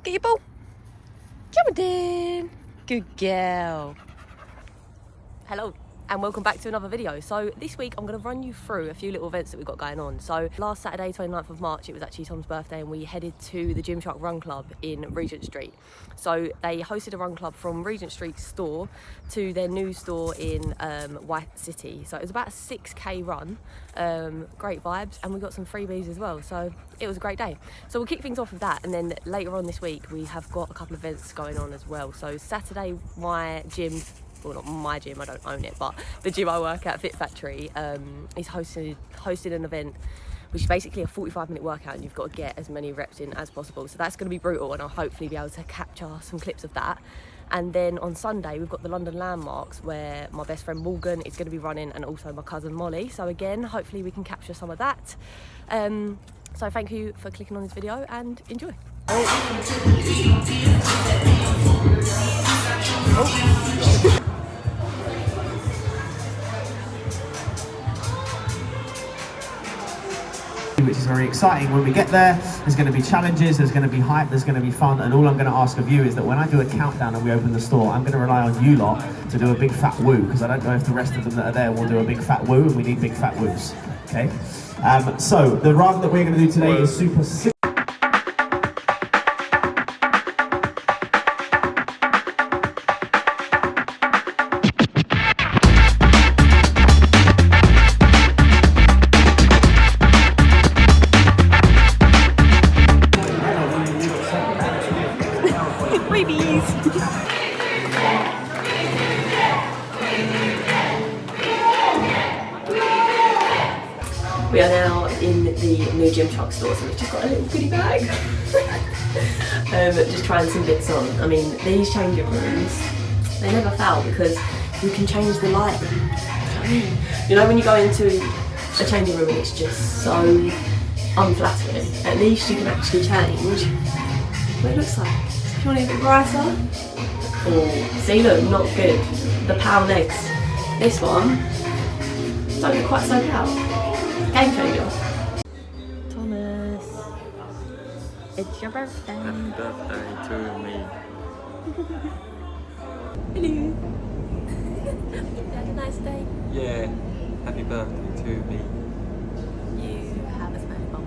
Get your ball. Come on, then. Good girl. Hello. And welcome back to another video. So this week I'm going to run you through a few little events that we've got going on. So last Saturday, 29th of March, it was actually Tom's birthday and we headed to the Gymshark Run Club in Regent Street. So they hosted a run club from Regent Street store to their new store in White City. So it was about a 6k run, great vibes, and we got some freebies as well. So it was a great day. So we'll kick things off with that, and then later on this week we have got a couple of events going on as well. So Saturday, my gym, well, not my gym, I don't own it, but the gym I work at, Fit Factory, is hosted an event which is basically a 45-minute workout, and you've got to get as many reps in as possible. So that's going to be brutal, and I'll hopefully be able to capture some clips of that. And then on Sunday we've got the London Landmarks, where my best friend Morgan is going to be running, and also my cousin Molly. So again, hopefully we can capture some of that. So thank you for clicking on this video and enjoy. Which is very exciting. When we get there's going to be challenges, there's going to be hype, there's going to be fun, and all I'm going to ask of you is that when I do a countdown and we open the store, I'm going to rely on you lot to do a big fat woo, because I don't know if the rest of them that are there will do a big fat woo, and we need big fat woos. Okay? So the run that we're going to do today is super simple. We are now in the new Gymshark store, so we've just got a little goodie bag. Just trying some bits on. I mean, these changing rooms, they never fail because you can change the lighting. You know when you go into a changing room and it's just so unflattering, at least you can actually change what it looks like. If you want it a bit brighter, or see, look, not good. The power legs. This one, don't look quite so proud. Game changer. Thomas, it's your birthday. Happy birthday to me. Hello. You had a nice day. Yeah, happy birthday to me. You have a smelly bum.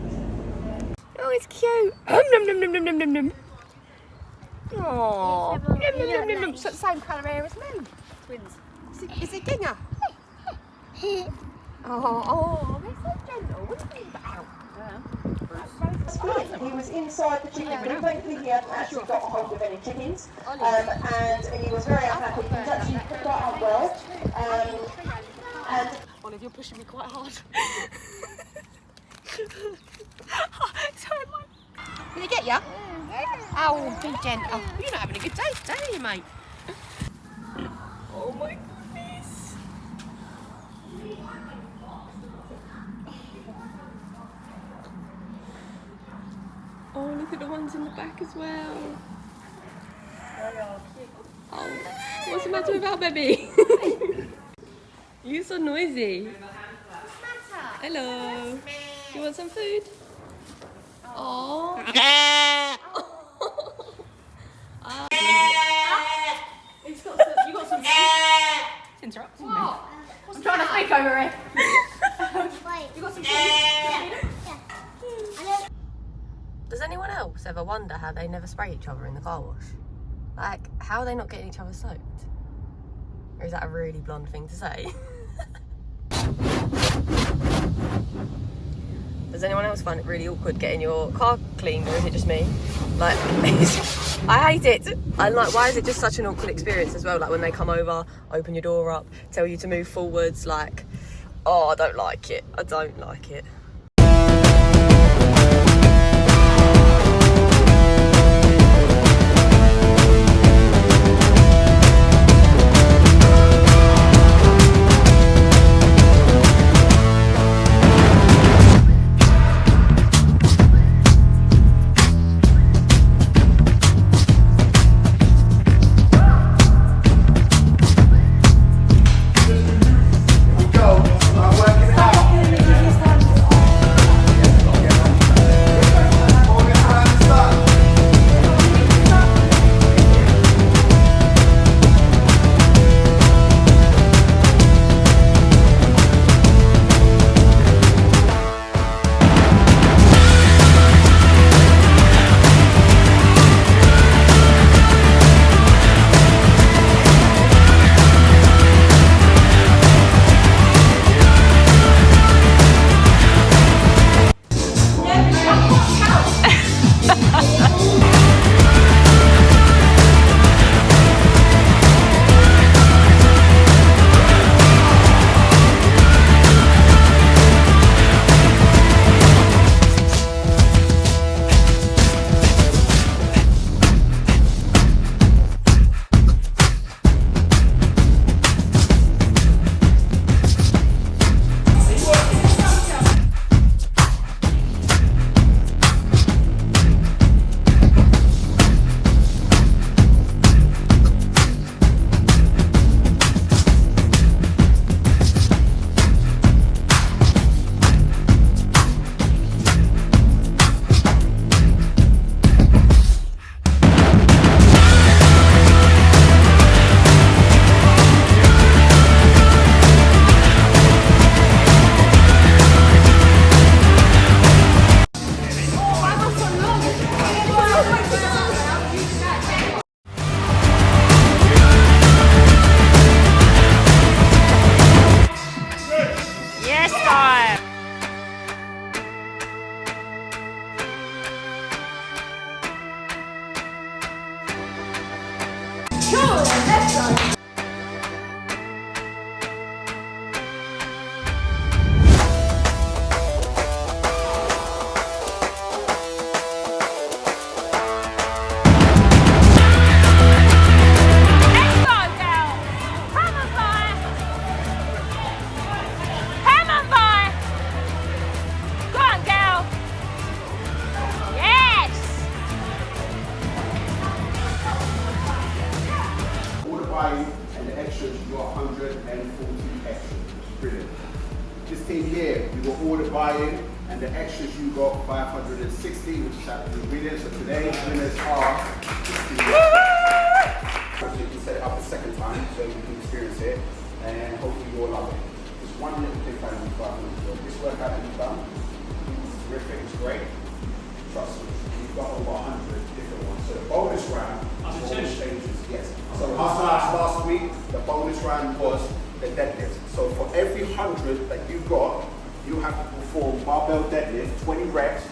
Oh, it's cute. Nom nom nom nom nom nom nom. Aww. Nom nom nom nom nom. It's got the same colour hair as me. Twins. Is it Ginger? Oh, they're so gentle. What are you about? He was inside the chicken coop. Thankfully, he hadn't actually got hold of any chickens, and he was very unhappy. He was actually quite unwell. And Olive, you're pushing me quite hard. Sorry, mate. Did he get you? Oh, be gentle. You're not having a good day today, are you, mate? Oh my goodness. Oh, look at the ones in the back as well. Oh, what's the matter with our baby? You're so noisy. Hello. You want some food? Oh. It's got some, you got some food? It's interrupting me. I'm trying to speak over it. You got some food? Yeah. Does anyone else ever wonder how they never spray each other in the car wash? Like, how are they not getting each other soaked? Or is that a really blonde thing to say? Does anyone else find it really awkward getting your car cleaned, or is it just me? Like, I hate it. And like, why is it just such an awkward experience as well? Like when they come over, open your door up, tell you to move forwards, like, oh, I don't like it. I don't like it. go. I'm working out. Cool, let's go. And the extras, you got 140 extras, which is brilliant. This team here, you got all the buy-in, and the extras you got 560, which is absolutely brilliant. So today's winners are this team. You can set it up a second time so you can experience it, and hopefully you all love it. Just one little thing I need to this workout that you've done, it's terrific, it's great. Trust me, you've got over 100 different ones. So the bonus round, all the changes, yes. So last week, the bonus round was the deadlift. So for every 100 that you got, you have to perform barbell deadlift, 20 reps,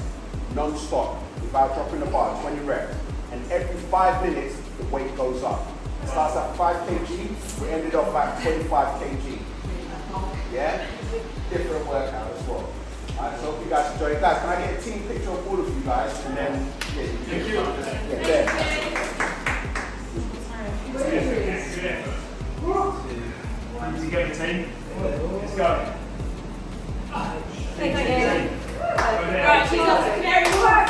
non-stop, without dropping the bar, 20 reps. And every 5 minutes, the weight goes up. It starts at 5 kg, we ended up at 25 kg. Yeah? Different workout as well. Alright, so hope you guys enjoy it. Guys, can I get a team picture of all of you guys? And then, thank you. Together team. Let's go. Right, she's off to Canary Wharf.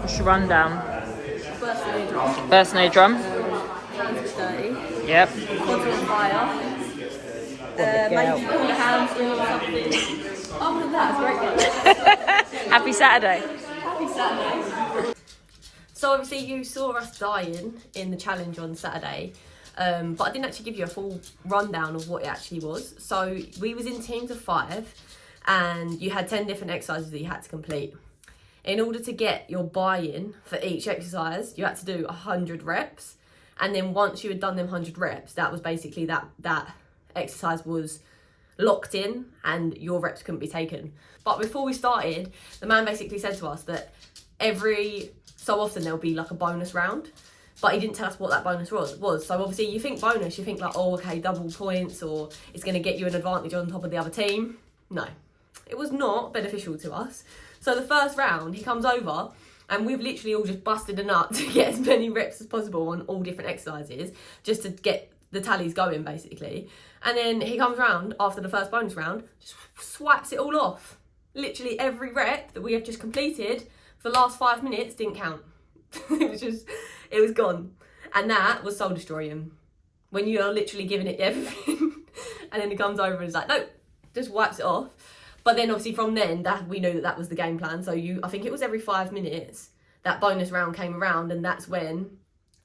What's your rundown? Birthday drum. Hands was dirty. Yep. Quads were on fire. Maybe pulled a hamstring or something. Other than that, it's great. Happy Saturday. Happy Saturday. So obviously you saw us dying in the challenge on Saturday, but I didn't actually give you a full rundown of what it actually was. So we was in teams of 5 and you had 10 different exercises that you had to complete. In order to get your buy-in for each exercise, you had to do 100 reps. And then once you had done them 100 reps, that was basically that exercise was locked in and your reps couldn't be taken. But before we started, the man basically said to us that every so often there'll be like a bonus round, but he didn't tell us what that bonus was. So obviously you think bonus, you think like, oh, okay, double points, or it's going to get you an advantage on top of the other team. No, it was not beneficial to us. So the first round, he comes over and we've literally all just busted a nut to get as many reps as possible on all different exercises, just to get the tallies going basically. And then he comes round after the first bonus round, just swipes it all off. Literally every rep that we have just completed for the last 5 minutes didn't count. it was gone. And that was soul destroying. When you're literally giving it everything and then he comes over and is like, no, just wipes it off. But then obviously from then, we knew that was the game plan. So I think it was every 5 minutes that bonus round came around, and that's when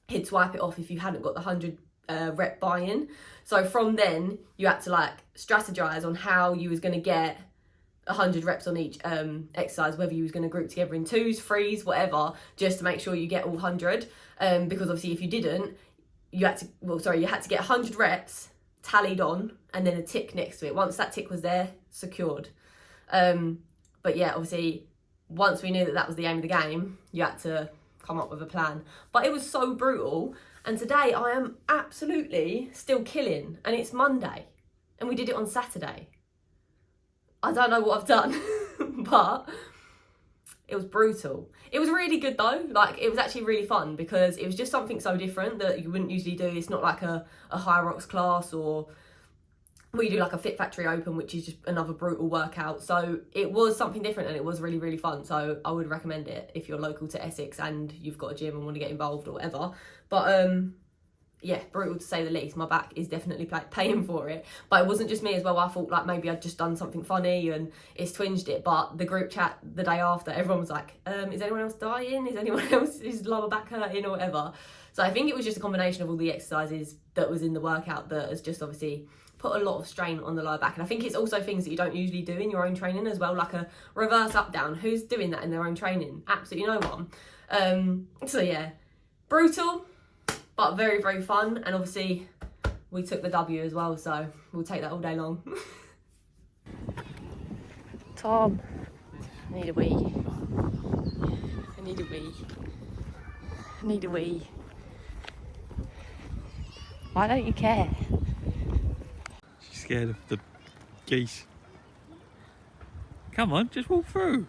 he'd swipe it off if you hadn't got the 100 rep buy-in. So from then, you had to like strategize on how you was going to get 100 reps on each exercise, whether you was going to group together in 2s, 3s, whatever, just to make sure you get all 100. Because obviously if you didn't, you had to get 100 reps tallied on and then a tick next to it. Once that tick was there, secured. But yeah, obviously once we knew that was the aim of the game, you had to come up with a plan. But it was so brutal. And today I am absolutely still killing, and it's Monday and we did it on Saturday. I don't know what I've done, but it was brutal. It was really good though. Like, it was actually really fun because it was just something so different that you wouldn't usually do. It's not like a high rocks class, or we do like a Fit Factory Open, which is just another brutal workout. So it was something different and it was really, really fun. So I would recommend it if you're local to Essex and you've got a gym and want to get involved or whatever. But yeah, brutal to say the least. My back is definitely paying for it. But it wasn't just me as well. I thought like maybe I'd just done something funny and it's twinged it. But the group chat the day after, everyone was like, is anyone else dying? Is anyone else, is lower back hurting or whatever? So I think it was just a combination of all the exercises that was in the workout that has just obviously put a lot of strain on the lower back. And I think it's also things that you don't usually do in your own training as well, like a reverse up down. Who's doing that in their own training? Absolutely no one. So yeah, brutal, but very, very fun. And obviously we took the W as well, so we'll take that all day long. Tom, I need a wee. I need a wee. I need a wee. Why don't you care? She's scared of the geese. Come on, just walk through.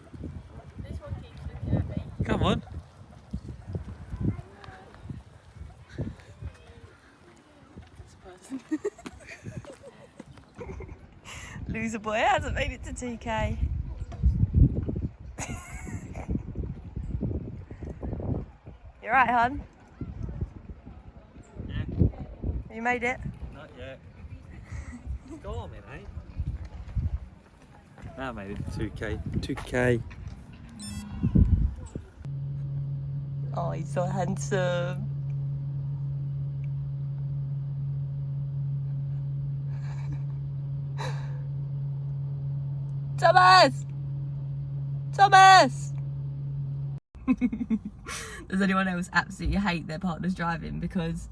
This one keeps looking at me. Come on. Loser boy hasn't made it to TK. You right, hon? Yeah. You made it? Not yet. Go on, mate. Now I made it 2k. 2k. Oh, he's so handsome. Thomas! Thomas! Does anyone else absolutely hate their partner's driving? Because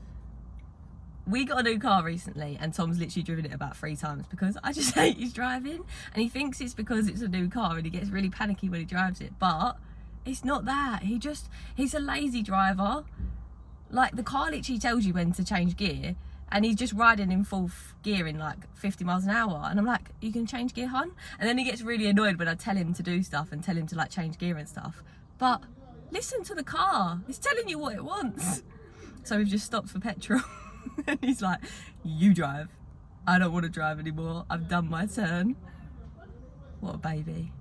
we got a new car recently and Tom's literally driven it about 3 times because I just hate his driving, and he thinks it's because it's a new car and he gets really panicky when he drives it, but it's not that. He's a lazy driver. Like, the car literally tells you when to change gear and he's just riding in 4th gear in like 50 miles an hour, and I'm like, you can change gear, hon? And then he gets really annoyed when I tell him to do stuff and tell him to like change gear and stuff. But listen to the car, it's telling you what it wants. So we've just stopped for petrol and he's like, you drive, I don't want to drive anymore, I've done my turn. What a baby.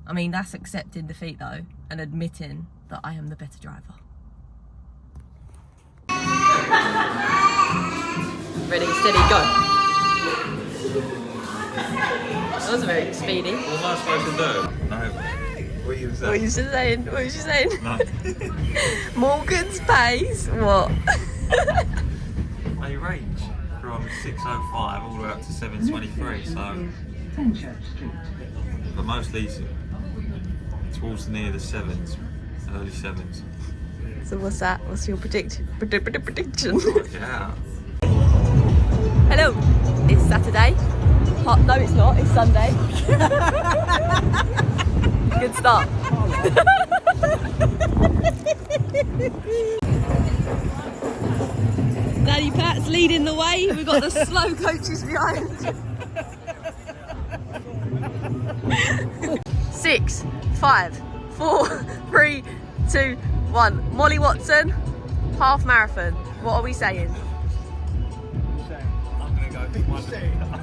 I mean, that's accepting defeat though, and admitting that I am the better driver. Ready, steady, go. That was very speedy. What am I supposed to do? No. What are you saying? What are you saying? What was you saying? No. Morgan's pace? What? They range from 605 all the way up to 723, so. But mostly towards near the 7s, early 7s. So what's that? What's your prediction? Work it out. Hello, it's Saturday. No, it's not, it's Sunday. Good start. Daddy Pat's leading the way. We've got the slow coaches behind. 6, 5, 4, 3, 2, 1. Molly Watson, half marathon. What are we saying?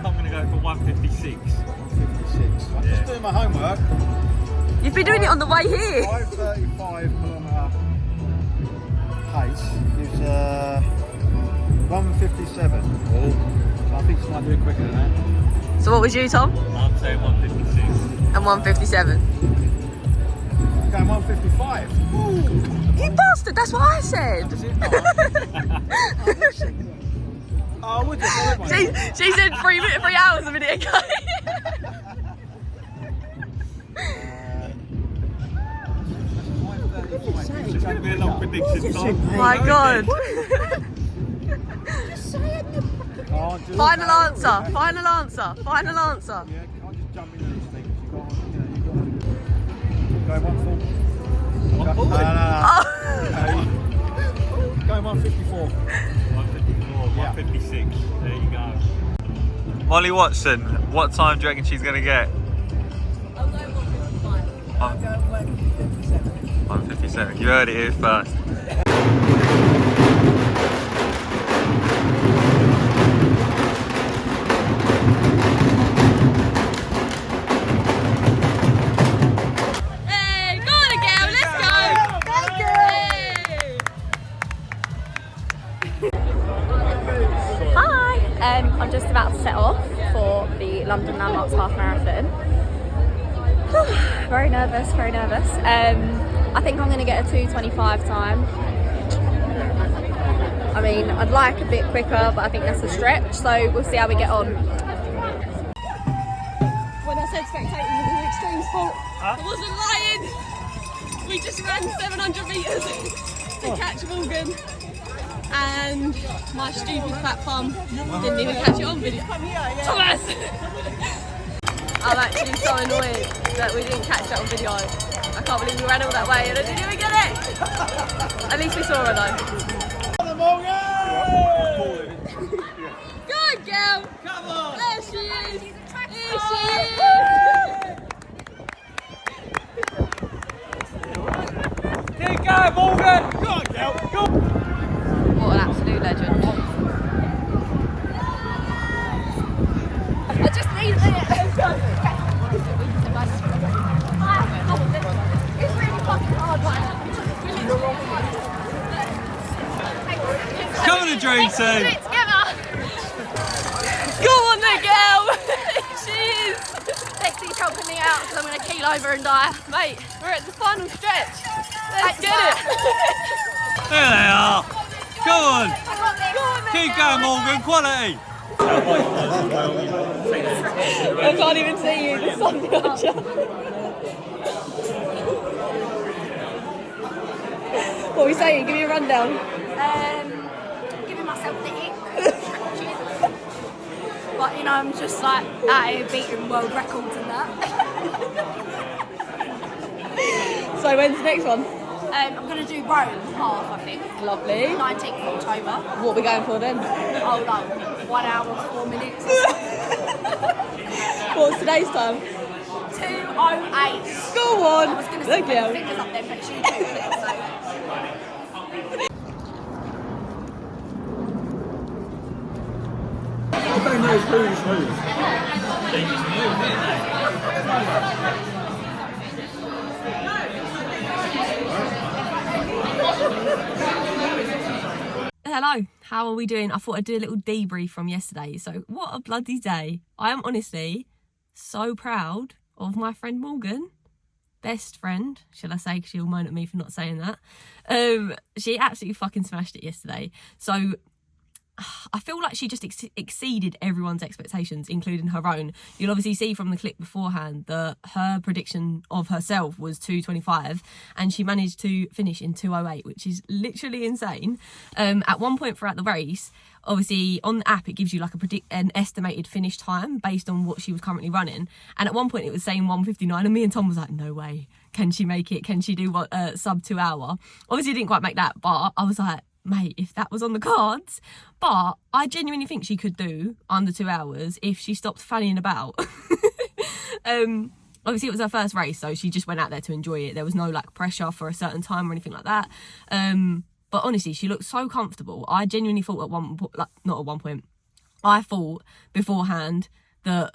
I'm gonna go for 156. 156. I'm just doing my homework. You've been doing it on the way here. 5:35 kilometre pace is 1:57. So I think it's might do it quicker than that. So what was you, Tom? I'm saying 156. And 1:57. I'm going 1:55. You bastard, that's what I said. Oh, would you? She said 3 hours a minute ago. It's going to be a long prediction, Tom. My God. Final answer, final answer, final answer. Yeah, can't just jump into these things. You've got to go 140. No. Going 154. 154, 156. There you go. Molly Watson, what time do you reckon she's going to get? I'm going 1:55. I'm going 1:57. 1:57. You heard it here first. Hey, go on again, let's go. Thank you. Hi, I'm just about to set off for the London Landmarks Half Marathon. Very nervous, very nervous. I think I'm going to get a 2:25 time. I mean, I'd like a bit quicker, but I think that's a stretch, so we'll see how we get on. When I said spectating was an extreme sport, I wasn't lying. We just ran 700 metres to catch Morgan. and my stupid fat thumb didn't even catch it on video. Thomas! I'm actually so annoyed that we didn't catch that on video. I can't believe we ran all that way and I didn't even get it! At least we saw her though. Good girl! Come on! There she is! Here she is! Keep going, Morgan! Go on, girl! Go! What an absolute legend. I just need it! It's really fucking hard right Come on, the dream team! Go on there, girl! She is! Lexi's helping me out because I'm going to keel over and die. Mate, we're at the final stretch. Let's get it! There they are! Go on! Keep going, Morgan, quality! I can't even see you, the sun's got you. What are we saying? Give me a rundown. Giving myself the ick. But you know, I'm just like out here beating world records and that. So when's the next one? I'm going to do Rome half, I think. Lovely. 19th of October. What are we going for then? Oh, no, 1 hour, 4 minutes. What's today's time? 2:08. Go on! I was going to Look stick my out. fingers up there, but she did it, so. I don't know who's who. They just move, didn't they? Hello, how are we doing? I thought I'd do a little debrief from yesterday. So what a bloody day. I am honestly so proud of my friend Morgan. Best friend, shall I say, because she'll moan at me for not saying that. She absolutely fucking smashed it yesterday. So I feel like she just exceeded everyone's expectations, including her own. You'll obviously see from the clip beforehand that her prediction of herself was 2:25 and she managed to finish in 2:08, which is literally insane. At one point throughout the race, obviously on the app it gives you like an estimated finish time based on what she was currently running, and at one point it was saying 1:59 and me and Tom was like, no way, can she make it? Can she do what sub 2 hour? Obviously didn't quite make that, but I was like, mate, if that was on the cards. But I genuinely think she could do under 2 hours if she stopped fannying about. Obviously it was her first race, so she just went out there to enjoy it. There was no like pressure for a certain time or anything like that. But honestly, she looked so comfortable. I genuinely thought at one point, like, not at one point, I thought beforehand that,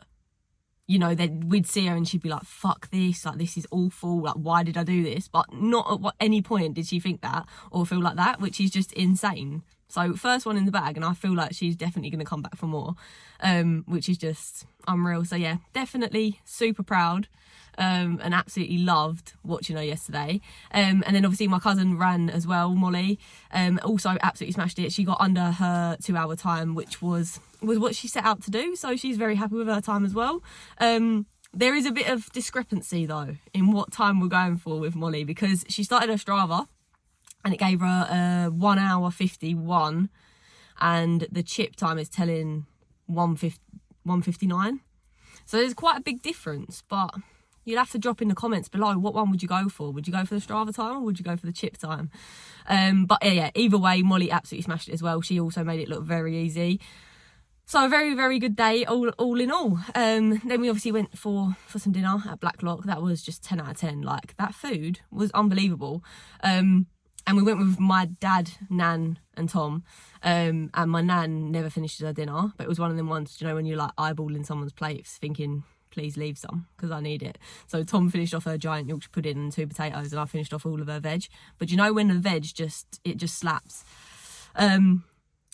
you know, that we'd see her and she'd be like, fuck this, like, this is awful, like, why did I do this? But not at any point did she think that or feel like that, which is just insane. So first one in the bag, and I feel like she's definitely going to come back for more, which is just unreal. So yeah, definitely super proud. And absolutely loved watching her yesterday. And then obviously my cousin ran as well, Molly, also absolutely smashed it. She got under her 2 hour time, which was what she set out to do, so she's very happy with her time as well. There is a bit of discrepancy though in what time we're going for with Molly, because she started her Strava and it gave her 1 hour 51 and the chip time is telling 1:59. So there's quite a big difference, but you'll have to drop in the comments below, what one would you go for? Would you go for the Strava time or would you go for the chip time? But yeah, either way, Molly absolutely smashed it as well. She also made it look very easy. So a very, very good day all in all. Then we obviously went for some dinner at Blacklock. That was just 10 out of 10. Like, that food was unbelievable. And we went with my dad, Nan and Tom. And my Nan never finished her dinner, but it was one of them ones, you know, when you're like eyeballing someone's plates thinking, please leave some because I need it. So Tom finished off her giant Yorkshire pudding and 2 potatoes, and I finished off all of her veg. But you know when the veg just slaps.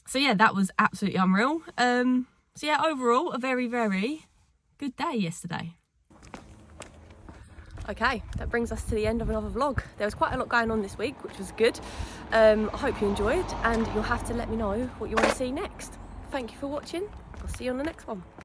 So yeah, that was absolutely unreal. So yeah, overall a very, very good day yesterday. Okay, that brings us to the end of another vlog. There was quite a lot going on this week, which was good. I hope you enjoyed, and you'll have to let me know what you want to see next. Thank you for watching. I'll see you on the next one.